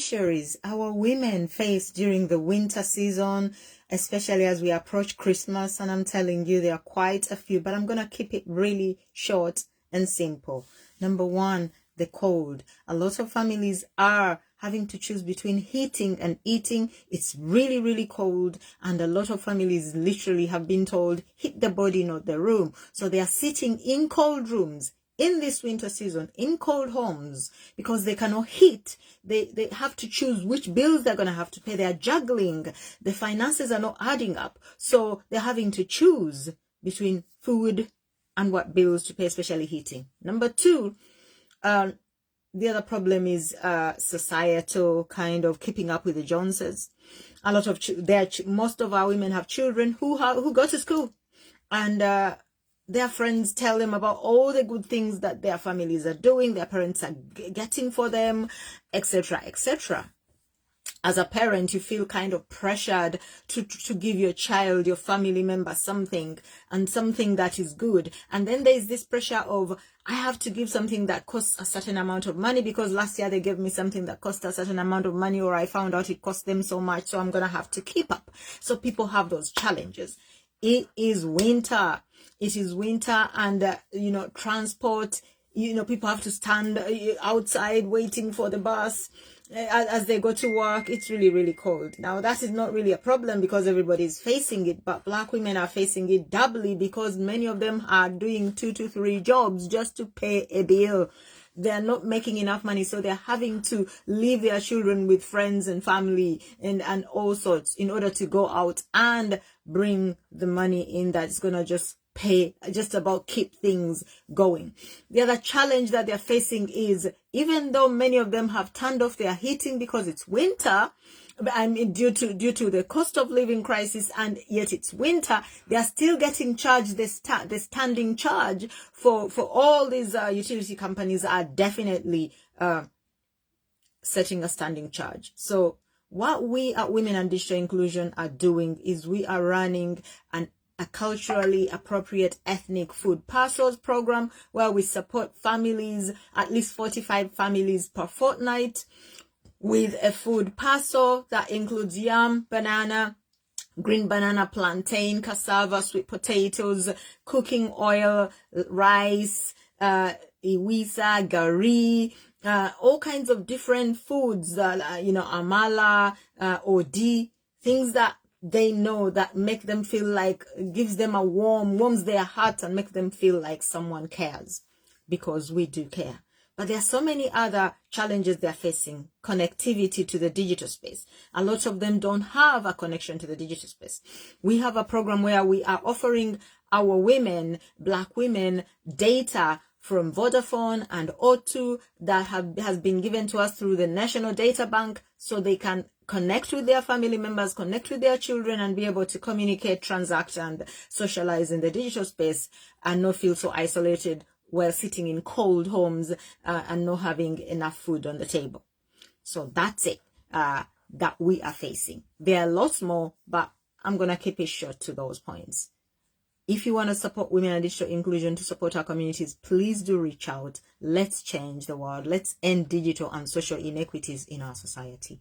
beneficiaries our women face during the winter season, especially as we approach Christmas. And I'm telling you, there are quite a few, but I'm going to keep it really short and simple. Number one, the cold. A lot of families are having to choose between heating and eating. It's really, really cold. And a lot of families literally have been told, heat the body, not the room. So they are sitting in cold rooms in this winter season, in cold homes, because they cannot heat. They have to choose which bills they're going to have to pay. They're juggling. The finances are not adding up. So they're having to choose between food and what bills to pay, especially heating. Number two, the other problem is societal kind of keeping up with the Joneses. A lot of most of our women have children who go to school, and their friends tell them about all the good things that their families are doing, their parents are getting for them, etc., etc. As a parent, you feel kind of pressured to give your child, your family member something, and something that is good. And then there's this pressure of, I have to give something that costs a certain amount of money because last year they gave me something that cost a certain amount of money, or I found out it cost them so much, so I'm going to have to keep up. So people have those challenges. It is winter. It is winter, and transport, people have to stand outside waiting for the bus as they go to work. It's really, really cold. Now, that is not really a problem because everybody is facing it, but Black women are facing it doubly because many of them are doing 2 to 3 jobs just to pay a bill. They're not making enough money, so they're having to leave their children with friends and family and all sorts in order to go out and bring the money in that's going to just about keep things going. The other challenge that they're facing is, even though many of them have turned off their heating because it's winter, due to the cost of living crisis, and yet it's winter, they are still getting charged the standing charge for all these utility companies are definitely setting a standing charge. So what we at Women and Digital Inclusion are doing is we are running a culturally appropriate ethnic food parcels program where we support families, at least 45 families per fortnight, with a food parcel that includes yam, banana, green banana, plantain, cassava, sweet potatoes, cooking oil, rice, iwisa, gari, all kinds of different foods, amala, odi, things that they know that make them feel like, gives them warms their heart and make them feel like someone cares, because we do care. But there are so many other challenges they're facing. Connectivity to the digital space. A lot of them don't have a connection to the digital space. We have a program where we are offering our women, Black women, data from Vodafone and O2 that has been given to us through the National Data Bank, so they can connect with their family members, connect with their children, and be able to communicate, transact, and socialize in the digital space, and not feel so isolated while sitting in cold homes and not having enough food on the table. So that's it that we are facing. There are lots more, but I'm going to keep it short to those points. If you want to support Women and Digital Inclusion, to support our communities, please do reach out. Let's change the world. Let's end digital and social inequities in our society.